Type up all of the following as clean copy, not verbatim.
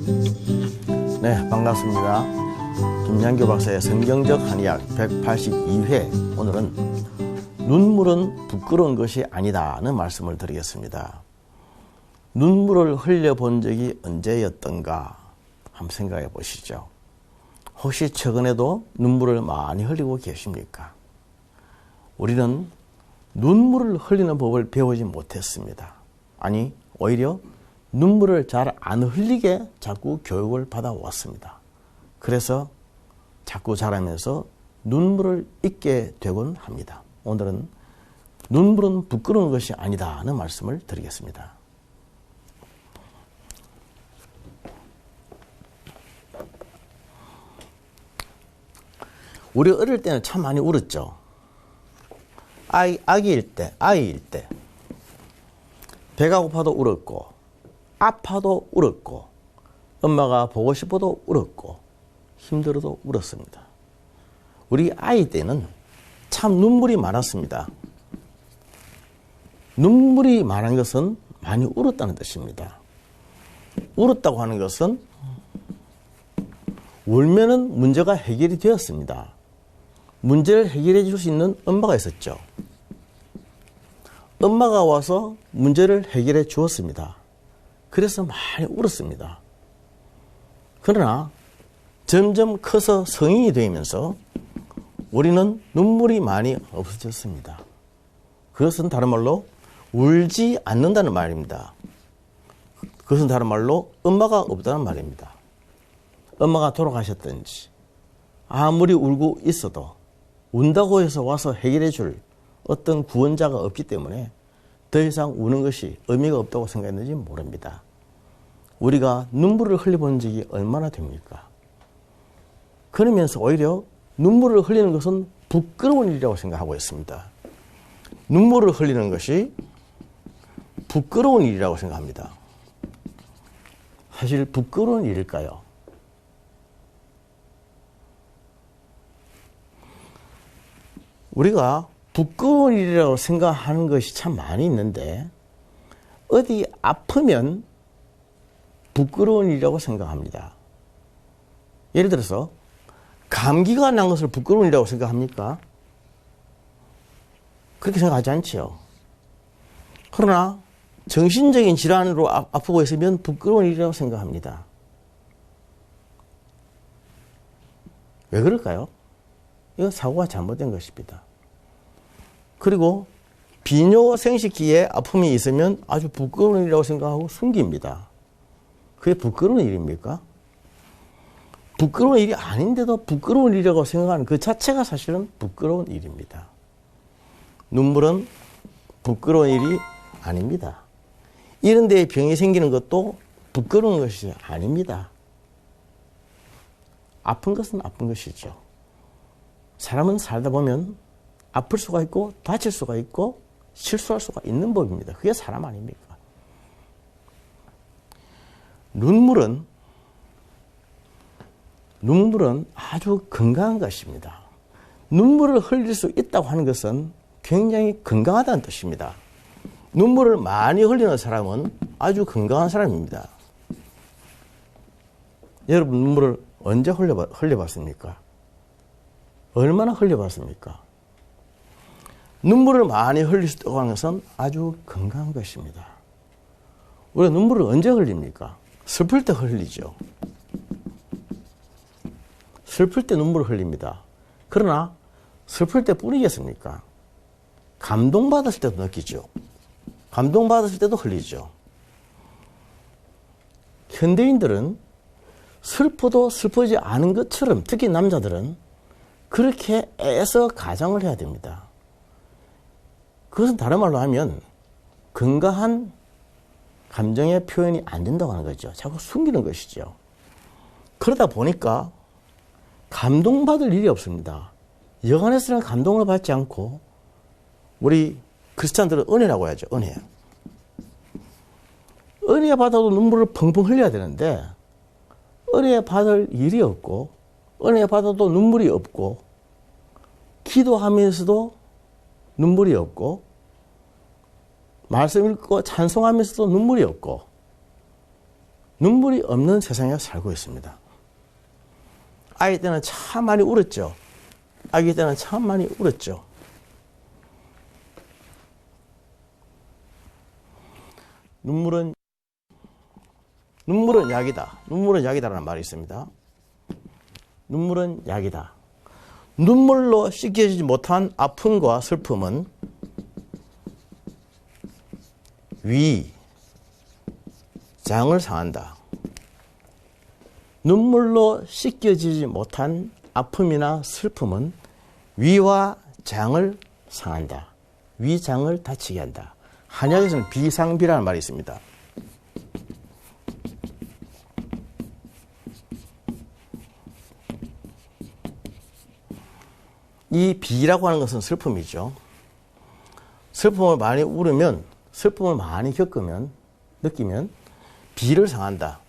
네, 반갑습니다. 김양교 박사의 성경적 한의학 182회. 오늘은 눈물은 부끄러운 것이 아니다는 말씀을 드리겠습니다. 눈물을 흘려본 적이 언제였던가 한번 생각해 보시죠. 혹시 최근에도 눈물을 많이 흘리고 계십니까? 우리는 눈물을 흘리는 법을 배우지 못했습니다. 아니, 오히려 눈물을 잘 안 흘리게 자꾸 교육을 받아왔습니다. 그래서 자꾸 자라면서 눈물을 잊게 되곤 합니다. 오늘은 눈물은 부끄러운 것이 아니다는 말씀을 드리겠습니다. 우리 어릴 때는 참 많이 울었죠. 아이일 때 배가 고파도 울었고 아파도 울었고 엄마가 보고 싶어도 울었고 힘들어도 울었습니다. 우리 아이 때는 참 눈물이 많았습니다. 눈물이 많은 것은 많이 울었다는 뜻입니다. 울었다고 하는 것은 울면은 문제가 해결이 되었습니다. 문제를 해결해 줄 수 있는 엄마가 있었죠. 엄마가 와서 문제를 해결해 주었습니다. 그래서 많이 울었습니다. 그러나 점점 커서 성인이 되면서 우리는 눈물이 많이 없어졌습니다. 그것은 다른 말로 울지 않는다는 말입니다. 그것은 다른 말로 엄마가 없다는 말입니다. 엄마가 돌아가셨든지 아무리 울고 있어도 운다고 해서 와서 해결해 줄 어떤 구원자가 없기 때문에 더 이상 우는 것이 의미가 없다고 생각했는지 모릅니다. 우리가 눈물을 흘려본 적이 얼마나 됩니까? 그러면서 오히려 눈물을 흘리는 것은 부끄러운 일이라고 생각하고 있습니다. 눈물을 흘리는 것이 부끄러운 일이라고 생각합니다. 사실 부끄러운 일일까요? 우리가 부끄러운 일이라고 생각하는 것이 참 많이 있는데 어디 아프면 부끄러운 일이라고 생각합니다. 예를 들어서 감기가 난 것을 부끄러운 일이라고 생각합니까? 그렇게 생각하지 않지요. 그러나 정신적인 질환으로 아프고 있으면 부끄러운 일이라고 생각합니다. 왜 그럴까요? 이건 사고가 잘못된 것입니다. 그리고 비뇨 생식기에 아픔이 있으면 아주 부끄러운 일이라고 생각하고 숨깁니다. 그게 부끄러운 일입니까? 부끄러운 일이 아닌데도 부끄러운 일이라고 생각하는 그 자체가 사실은 부끄러운 일입니다. 눈물은 부끄러운 일이 아닙니다. 이런 데에 병이 생기는 것도 부끄러운 것이 아닙니다. 아픈 것은 아픈 것이죠. 사람은 살다 보면 아플 수가 있고 다칠 수가 있고 실수할 수가 있는 법입니다. 그게 사람 아닙니까? 눈물은 아주 건강한 것입니다. 눈물을 흘릴 수 있다고 하는 것은 굉장히 건강하다는 뜻입니다. 눈물을 많이 흘리는 사람은 아주 건강한 사람입니다. 여러분 눈물을 언제 흘려봤습니까? 얼마나 흘려봤습니까? 눈물을 많이 흘릴 수 있다고 하는 것은 아주 건강한 것입니다. 우리가 눈물을 언제 흘립니까? 슬플 때 흘리죠. 슬플 때 눈물을 흘립니다. 그러나 슬플 때 뿐이겠습니까? 감동받았을 때도 느끼죠. 감동받았을 때도 흘리죠. 현대인들은 슬퍼도 슬프지 않은 것처럼 특히 남자들은 그렇게 애써 가장을 해야 됩니다. 그것은 다른 말로 하면 건강한 감정의 표현이 안 된다고 하는 거죠. 자꾸 숨기는 것이죠. 그러다 보니까 감동받을 일이 없습니다. 여간에서는 감동을 받지 않고 우리 크리스찬들은 은혜라고 하죠. 은혜. 은혜 받아도 눈물을 펑펑 흘려야 되는데 은혜 받을 일이 없고 은혜 받아도 눈물이 없고 기도하면서도 눈물이 없고 말씀 읽고 찬송하면서도 눈물이 없고 눈물이 없는 세상에 살고 있습니다. 아기 때는 참 많이 울었죠. 아기 때는 참 많이 울었죠. 눈물은 약이다. 눈물은 약이다라는 말이 있습니다. 눈물은 약이다. 눈물로 씻겨지지 못한 아픔과 슬픔은 위, 장을 상한다. 눈물로 씻겨지지 못한 아픔이나 슬픔은 위와 장을 상한다. 위장을 다치게 한다. 한약에서는 비상비라는 말이 있습니다. 이 비라고 하는 것은 슬픔이죠. 슬픔을 많이 울으면, 슬픔을 많이 느끼면 비를 상한다.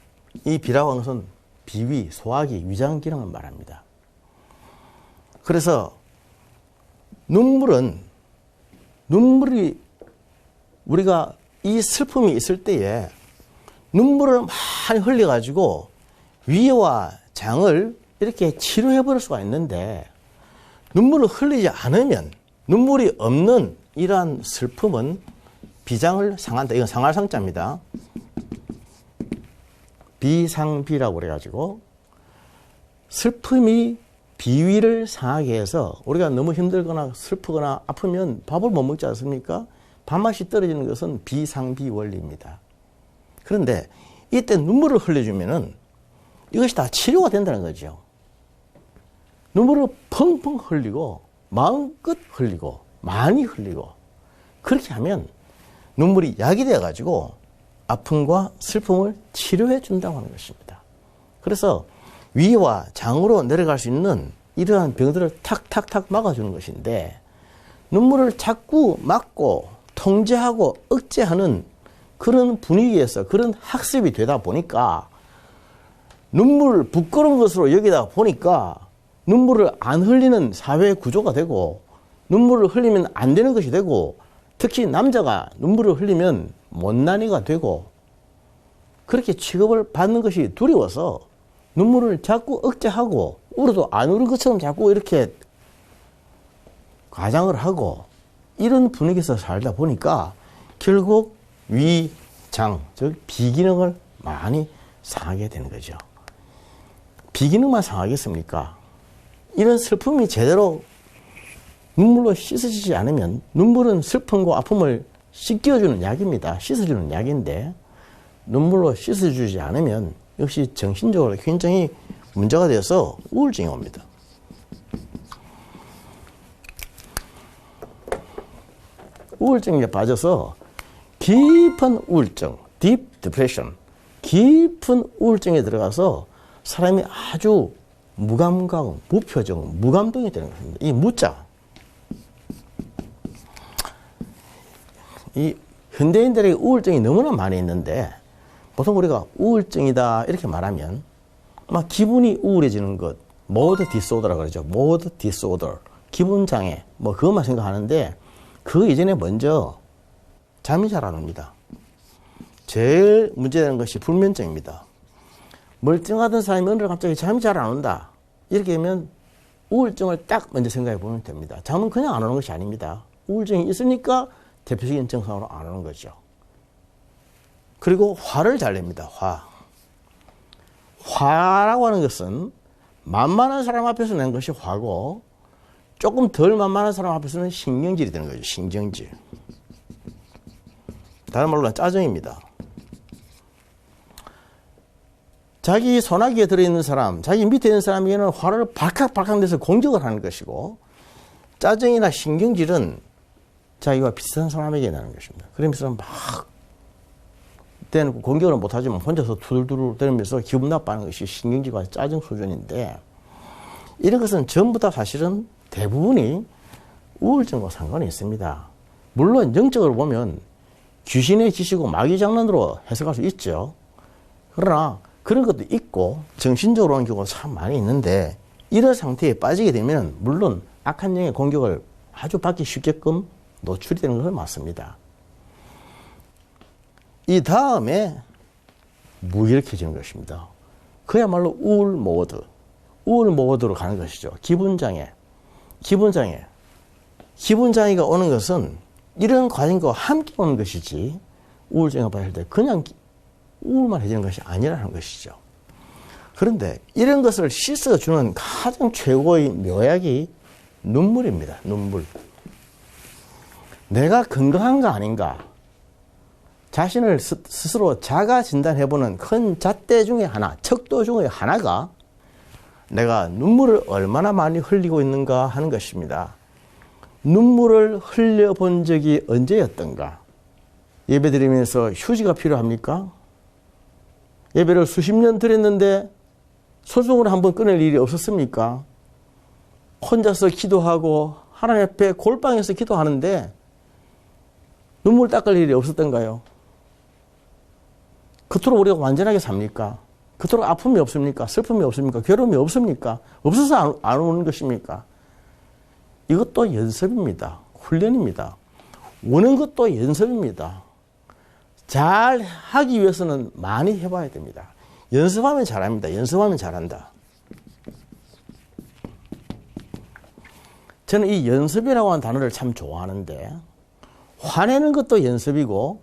이 비라고 하는 것은 비위, 소화기, 위장 기능을 말합니다. 그래서 눈물이 우리가 이 슬픔이 있을 때에 눈물을 많이 흘려가지고 위와 장을 이렇게 치료해 버릴 수가 있는데, 눈물을 흘리지 않으면, 눈물이 없는 이러한 슬픔은 비장을 상한다. 이건 상할 상자입니다. 비상비라고 그래가지고 슬픔이 비위를 상하게 해서 우리가 너무 힘들거나 슬프거나 아프면 밥을 못 먹지 않습니까? 밥맛이 떨어지는 것은 비상비 원리입니다. 그런데 이때 눈물을 흘려주면은 이것이 다 치료가 된다는 거죠. 눈물을 펑펑 흘리고 마음껏 흘리고 많이 흘리고 그렇게 하면 눈물이 약이 되어가지고 아픔과 슬픔을 치료해 준다고 하는 것입니다. 그래서 위와 장으로 내려갈 수 있는 이러한 병들을 탁탁탁 막아주는 것인데, 눈물을 자꾸 막고 통제하고 억제하는 그런 분위기에서 그런 학습이 되다 보니까 눈물을 부끄러운 것으로 여기다 보니까 눈물을 안 흘리는 사회 구조가 되고, 눈물을 흘리면 안 되는 것이 되고, 특히 남자가 눈물을 흘리면 못난이가 되고, 그렇게 취급을 받는 것이 두려워서 눈물을 자꾸 억제하고 울어도 안 우는 것처럼 자꾸 이렇게 과장을 하고 이런 분위기에서 살다 보니까 결국 위, 장, 즉 비기능을 많이 상하게 되는 거죠. 비기능만 상하겠습니까? 이런 슬픔이 제대로 눈물로 씻어지지 않으면, 눈물은 슬픔과 아픔을 씻겨주는 약입니다. 씻어주는 약인데 눈물로 씻어주지 않으면 역시 정신적으로 굉장히 문제가 되어서 우울증이 옵니다. 우울증에 빠져서 깊은 우울증, deep depression, 깊은 우울증에 들어가서 사람이 아주 무감각, 무표정, 무감동이 되는 것입니다. 이 무자. 이 현대인들에게 우울증이 너무나 많이 있는데, 보통 우리가 우울증이다 이렇게 말하면 막 기분이 우울해지는 것, mood disorder라고 그러죠. mood disorder, 기분 장애, 뭐 그것만 생각하는데 그 이전에 먼저 잠이 잘 안 옵니다. 제일 문제되는 것이 불면증입니다. 멀쩡하던 사람이 어느 날 갑자기 잠이 잘 안 온다. 이렇게 하면 우울증을 딱 먼저 생각해 보면 됩니다. 잠은 그냥 안 오는 것이 아닙니다. 우울증이 있으니까 대표적인 증상으로 안 오는 거죠. 그리고 화를 잘 냅니다. 화라고 하는 것은 만만한 사람 앞에서 낸 것이 화고, 조금 덜 만만한 사람 앞에서는 신경질이 되는 거죠. 신경질. 다른 말로 짜증입니다. 자기 손아귀에 들어있는 사람, 자기 밑에 있는 사람에게는 화를 발칵발칵 내서 공격을 하는 것이고, 짜증이나 신경질은 자기와 비슷한 사람에게 나는 것입니다. 그러면서 막 대놓고 공격을 못하지만 혼자서 두들두들 대면서 기분 나빠하는 것이 신경질과 짜증 수준인데, 이런 것은 전부 다 사실은 대부분이 우울증과 상관이 있습니다. 물론 영적으로 보면 귀신의 짓이고 마귀 장난으로 해석할 수 있죠. 그러나 그런 것도 있고 정신적으로 오는 경우가 참 많이 있는데, 이런 상태에 빠지게 되면 물론 악한 영의 공격을 아주 받기 쉽게끔 노출이 되는 것은 맞습니다. 이 다음에 무기력해지는 것입니다. 그야말로 우울 모드로 가는 것이죠. 기분장애. 기분장애가 오는 것은 이런 과정과 함께 오는 것이지 우울증에 봤을 때 그냥 우울만 해지는 것이 아니라는 것이죠. 그런데 이런 것을 씻어주는 가장 최고의 묘약이 눈물입니다. 눈물. 내가 건강한가 아닌가 자신을 스스로 자가 진단해보는 큰 잣대 중에 하나, 척도 중에 하나가 내가 눈물을 얼마나 많이 흘리고 있는가 하는 것입니다. 눈물을 흘려본 적이 언제였던가? 예배드리면서 휴지가 필요합니까? 예배를 수십 년 드렸는데 소중으로 한번 끊을 일이 없었습니까? 혼자서 기도하고 하나님 앞에 골방에서 기도하는데 눈물 닦을 일이 없었던가요? 그토록 우리가 완전하게 삽니까? 그토록 아픔이 없습니까? 슬픔이 없습니까? 괴로움이 없습니까? 없어서 안 오는 것입니까? 이것도 연습입니다. 훈련입니다. 오는 것도 연습입니다. 잘 하기 위해서는 많이 해봐야 됩니다. 연습하면 잘합니다. 연습하면 잘한다. 저는 이 연습이라고 하는 단어를 참 좋아하는데 화내는 것도 연습이고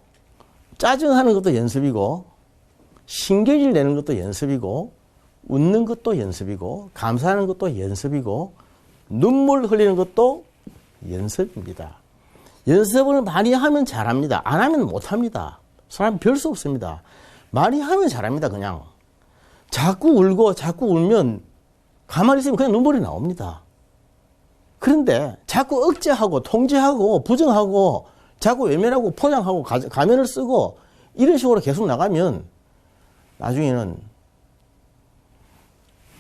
짜증하는 것도 연습이고 신경질 내는 것도 연습이고 웃는 것도 연습이고 감사하는 것도 연습이고 눈물 흘리는 것도 연습입니다. 연습을 많이 하면 잘합니다. 안 하면 못합니다. 사람 별 수 없습니다. 많이 하면 잘합니다. 그냥 자꾸 울고 자꾸 울면 가만히 있으면 그냥 눈물이 나옵니다. 그런데 자꾸 억제하고 통제하고 부정하고 자꾸 외면하고 포장하고 가면을 쓰고 이런 식으로 계속 나가면 나중에는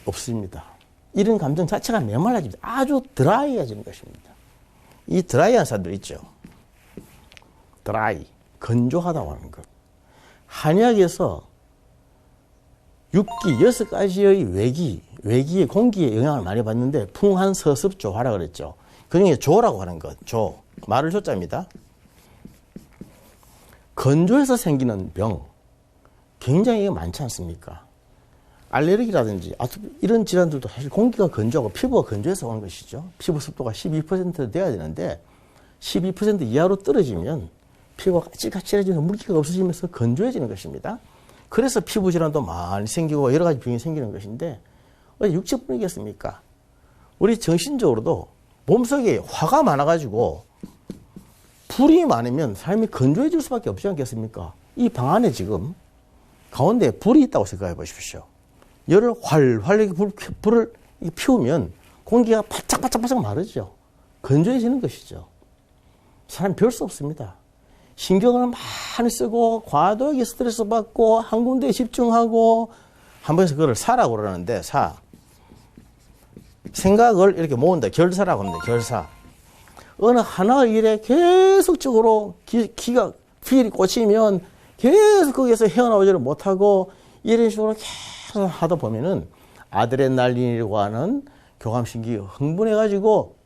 없습니다. 이런 감정 자체가 메말라집니다. 아주 드라이해지는 것입니다. 이 드라이한 사람들 있죠. 드라이, 건조하다고 하는 것. 한의학에서 6기, 6가지의 외기의 공기에 영향을 많이 받는데 풍한, 서습, 조화라 그랬죠. 그 중에 조라고 하는 것, 조, 말을 조자입니다. 건조해서 생기는 병, 굉장히 많지 않습니까? 알레르기라든지 이런 질환들도 사실 공기가 건조하고 피부가 건조해서 오는 것이죠. 피부 습도가 12% 돼야 되는데 12% 이하로 떨어지면 피부가 까칠까칠해지면서 물기가 없어지면서 건조해지는 것입니다. 그래서 피부 질환도 많이 생기고 여러 가지 병이 생기는 것인데 왜 육체뿐이겠습니까? 우리 정신적으로도 몸속에 화가 많아가지고 불이 많으면 삶이 건조해질 수밖에 없지 않겠습니까? 이 방 안에 지금 가운데 불이 있다고 생각해 보십시오. 열을 활활하게 불을 피우면 공기가 바짝바짝 마르죠. 건조해지는 것이죠. 사람 별 수 없습니다. 신경을 많이 쓰고 과도하게 스트레스 받고 한 군데에 집중하고 한 번에서 그걸 사라고 그러는데 생각을 이렇게 모은다. 결사라고 합니다. 결사. 어느 하나의 일에 계속적으로 필이 꽂히면 계속 거기에서 헤어나오지를 못하고 이런 식으로 계속 하다 보면은 아드레날린이라고 하는 교감신경이 흥분해가지고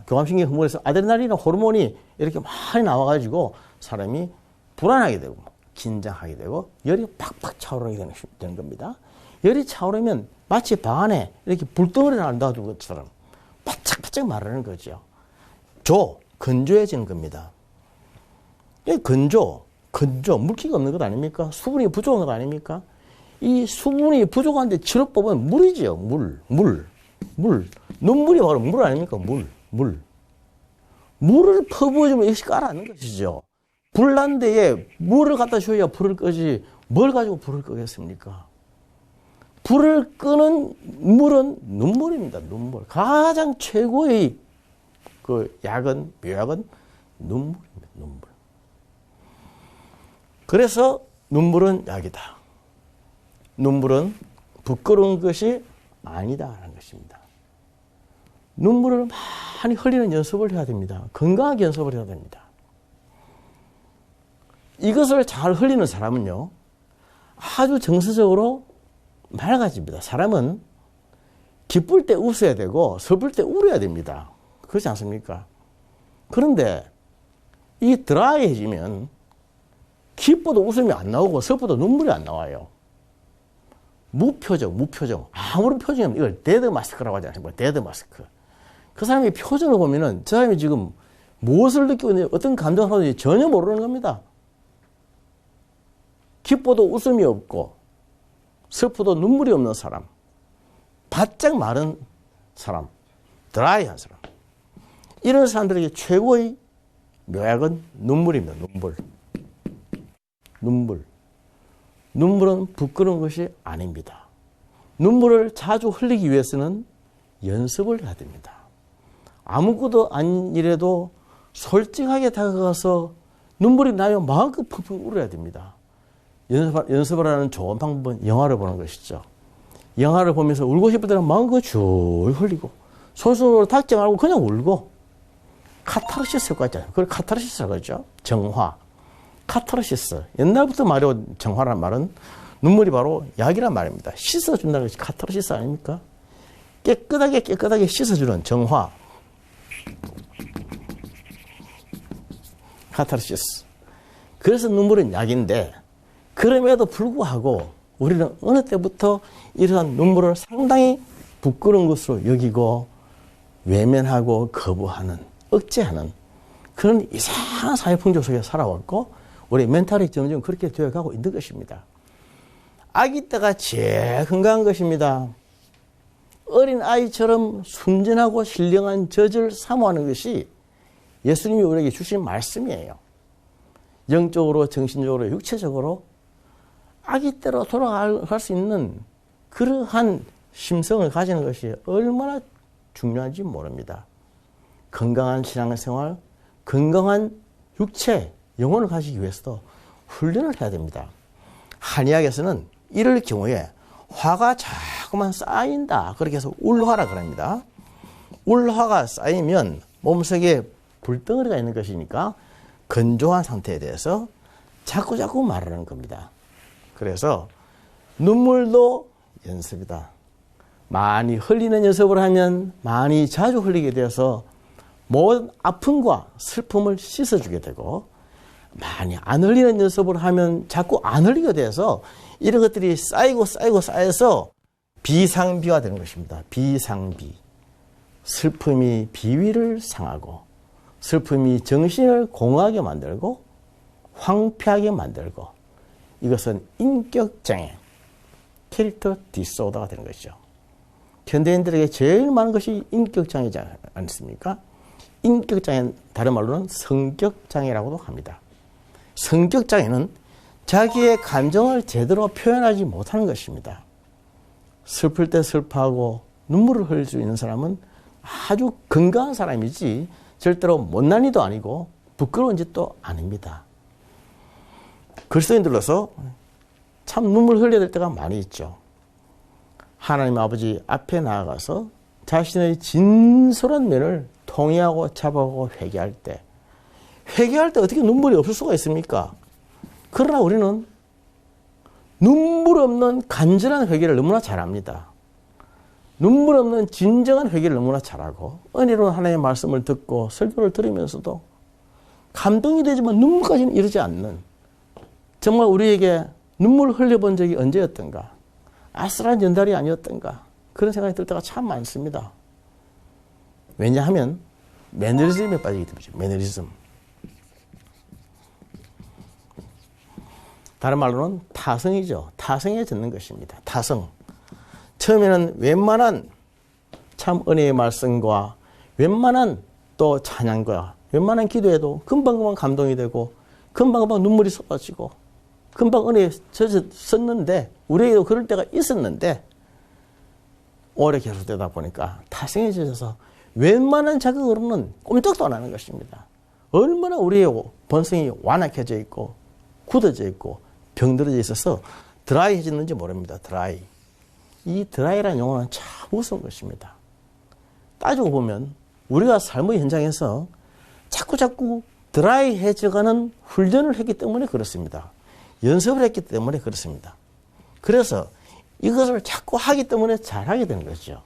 교감신경이 흥분해서 아드레날린 호르몬이 이렇게 많이 나와가지고 사람이 불안하게 되고 긴장하게 되고 열이 팍팍 차오르게 되는 겁니다. 열이 차오르면 마치 방 안에 이렇게 불덩어리를 놔둔 것처럼 바짝바짝 마르는 거죠. 건조해지는 겁니다. 건조, 물기가 없는 것 아닙니까? 수분이 부족한 것 아닙니까? 이 수분이 부족한데 치료법은 물이죠. 물. 눈물이 바로 물 아닙니까? 물. 물을 퍼부어주면 이것이 가라앉는 것이죠. 불난 데에 물을 갖다 줘야 불을 끄지 뭘 가지고 불을 끄겠습니까? 불을 끄는 물은 눈물입니다. 눈물. 가장 최고의 묘약은 눈물입니다. 눈물. 그래서 눈물은 약이다. 눈물은 부끄러운 것이 아니다라는 것입니다. 눈물을 많이 흘리는 연습을 해야 됩니다. 건강하게 연습을 해야 됩니다. 이것을 잘 흘리는 사람은요, 아주 정서적으로 맑아집니다. 사람은 기쁠 때 웃어야 되고 슬플 때 울어야 됩니다. 그렇지 않습니까? 그런데 이 드라이해지면 기뻐도 웃음이 안 나오고 슬퍼도 눈물이 안 나와요. 무표정. 아무런 표정이 없는 이걸 데드 마스크라고 하잖아요. 뭐 데드 마스크. 그 사람의 표정을 보면은 저 사람이 지금 무엇을 느끼고 있는지 어떤 감정을 하고 있는지 전혀 모르는 겁니다. 기뻐도 웃음이 없고 슬퍼도 눈물이 없는 사람, 바짝 마른 사람, 드라이한 사람. 이런 사람들에게 최고의 묘약은 눈물입니다. 눈물은 부끄러운 것이 아닙니다. 눈물을 자주 흘리기 위해서는 연습을 해야 됩니다. 아무것도 아닌 일에도 솔직하게 다가가서 눈물이 나면 마음껏 푹푹 울어야 됩니다. 연습을 하는 좋은 방법은 영화를 보는 것이죠. 영화를 보면서 울고 싶을 때는 마음껏 쭉 흘리고 손수건으로 닦지 말고 그냥 울고 카타르시스 효과 있잖아요. 그걸 카타르시스라고 하죠. 정화. 카타르시스. 옛날부터 말해온 정화라는 말은 눈물이 바로 약이란 말입니다. 씻어준다는 것이 카타르시스 아닙니까? 깨끗하게 씻어주는 정화. 카타르시스. 그래서 눈물은 약인데 그럼에도 불구하고 우리는 어느 때부터 이러한 눈물을 상당히 부끄러운 것으로 여기고 외면하고 거부하는, 억제하는 그런 이상한 사회풍조 속에 살아왔고 우리 멘탈이 점점 그렇게 되어가고 있는 것입니다. 아기 때가 제일 건강한 것입니다. 어린 아이처럼 순진하고 신령한 젖을 사모하는 것이 예수님이 우리에게 주신 말씀이에요. 영적으로, 정신적으로, 육체적으로 아기 때로 돌아갈 수 있는 그러한 심성을 가지는 것이 얼마나 중요한지 모릅니다. 건강한 신앙생활, 건강한 육체, 영혼을 가지기 위해서도 훈련을 해야 됩니다. 한의학에서는 이럴 경우에 화가 자꾸만 쌓인다. 그렇게 해서 울화라 그럽니다. 울화가 쌓이면 몸속에 불덩어리가 있는 것이니까 건조한 상태에 대해서 자꾸 말하는 겁니다. 그래서 눈물도 연습이다. 많이 흘리는 연습을 하면 많이 자주 흘리게 되어서 모든 아픔과 슬픔을 씻어주게 되고 많이 안 흘리는 연습을 하면 자꾸 안 흘리게 돼서 이런 것들이 쌓여서 비상비가 되는 것입니다. 비상비. 슬픔이 비위를 상하고 슬픔이 정신을 공허하게 만들고 황폐하게 만들고 이것은 인격장애, 캐릭터 디소더가 되는 것이죠. 현대인들에게 제일 많은 것이 인격장애지 않습니까? 인격장애, 다른 말로는 성격장애라고도 합니다. 성격장애는 자기의 감정을 제대로 표현하지 못하는 것입니다. 슬플 때 슬퍼하고 눈물을 흘릴 수 있는 사람은 아주 건강한 사람이지 절대로 못난이도 아니고 부끄러운 짓도 아닙니다. 그리스도인들로서 참 눈물 흘려야 될 때가 많이 있죠. 하나님 아버지 앞에 나아가서 자신의 진솔한 면을 통회하고 자복하고 회개할 때 어떻게 눈물이 없을 수가 있습니까? 그러나 우리는 눈물 없는 간절한 회개를 너무나 잘합니다. 눈물 없는 진정한 회개를 너무나 잘하고 은혜로운 하나님의 말씀을 듣고 설교를 들으면서도 감동이 되지만 눈물까지는 이르지 않는 정말 우리에게 눈물을 흘려본 적이 언제였던가? 아슬한 연달이 아니었던가? 그런 생각이 들 때가 참 많습니다. 왜냐하면 매너리즘에 빠지기 때문이죠. 매너리즘. 다른 말로는 타성이죠. 타성에 젖는 것입니다. 타성. 처음에는 웬만한 참 은혜의 말씀과 웬만한 또 찬양과 웬만한 기도에도 금방금방 감동이 되고 금방금방 눈물이 쏟아지고 금방 은혜에 젖었었는데 우리에게도 그럴 때가 있었는데 오래 계속되다 보니까 타성에 젖어서 웬만한 자극으로는 꼼짝도 안 하는 것입니다. 얼마나 우리의 본성이 완악해져 있고 굳어져 있고 병들어져 있어서 드라이해졌는지 모릅니다. 드라이. 이 드라이라는 용어는 참 무서운 것입니다. 따지고 보면 우리가 삶의 현장에서 자꾸 드라이해져가는 훈련을 했기 때문에 그렇습니다. 연습을 했기 때문에 그렇습니다. 그래서 이것을 자꾸 하기 때문에 잘하게 되는 거죠.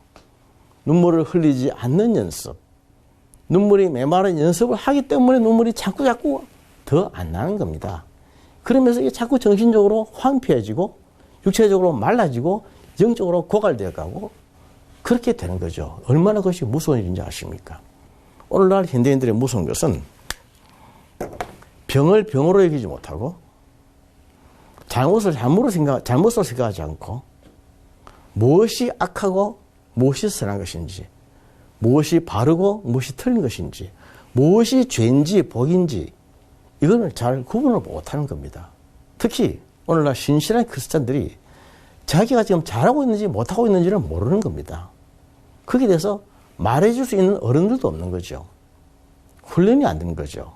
눈물을 흘리지 않는 연습, 눈물이 메마른 연습을 하기 때문에 눈물이 자꾸 더 안 나는 겁니다. 그러면서 이게 자꾸 정신적으로 황폐해지고 육체적으로 말라지고 영적으로 고갈되어 가고 그렇게 되는 거죠. 얼마나 그것이 무서운 일인지 아십니까? 오늘날 현대인들의 무서운 것은 병을 병으로 여기지 못하고 잘못을 잘못으로 생각하지 않고 무엇이 악하고 무엇이 선한 것인지, 무엇이 바르고 무엇이 틀린 것인지, 무엇이 죄인지 복인지 이거는 잘 구분을 못하는 겁니다. 특히 오늘날 신실한 크리스찬들이 자기가 지금 잘하고 있는지 못하고 있는지를 모르는 겁니다. 거기에 대해서 말해줄 수 있는 어른들도 없는 거죠. 훈련이 안 되는 거죠.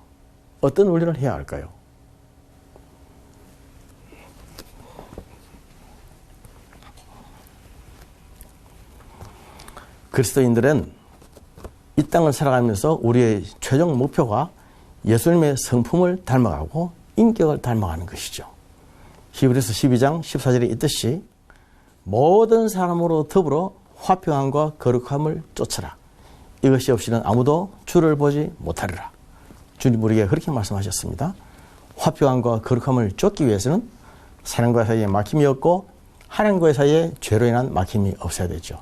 어떤 훈련을 해야 할까요? 그리스도인들은 이 땅을 살아가면서 우리의 최종 목표가 예수님의 성품을 닮아가고 인격을 닮아가는 것이죠. 히브리서 12장 14절에 있듯이 모든 사람으로 더불어 화평함과 거룩함을 쫓아라. 이것이 없이는 아무도 주를 보지 못하리라. 주님 우리에게 그렇게 말씀하셨습니다. 화평함과 거룩함을 쫓기 위해서는 사람과 사이에 막힘이 없고 하나님과 사이에 죄로 인한 막힘이 없어야 되죠.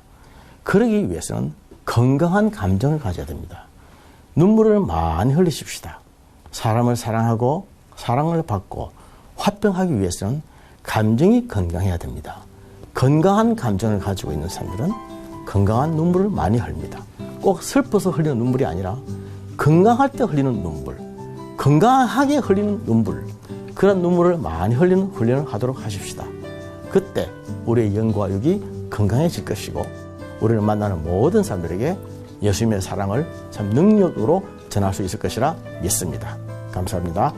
그러기 위해서는 건강한 감정을 가져야 됩니다. 눈물을 많이 흘리십시다. 사람을 사랑하고 사랑을 받고 화평하기 위해서는 감정이 건강해야 됩니다. 건강한 감정을 가지고 있는 사람들은 건강한 눈물을 많이 흘립니다. 꼭 슬퍼서 흘리는 눈물이 아니라 건강할 때 흘리는 눈물, 건강하게 흘리는 눈물, 그런 눈물을 많이 흘리는 훈련을 하도록 하십시다. 그때 우리의 영과 육이 건강해질 것이고 우리를 만나는 모든 사람들에게 예수님의 사랑을 참 능력으로 전할 수 있을 것이라 믿습니다. 감사합니다.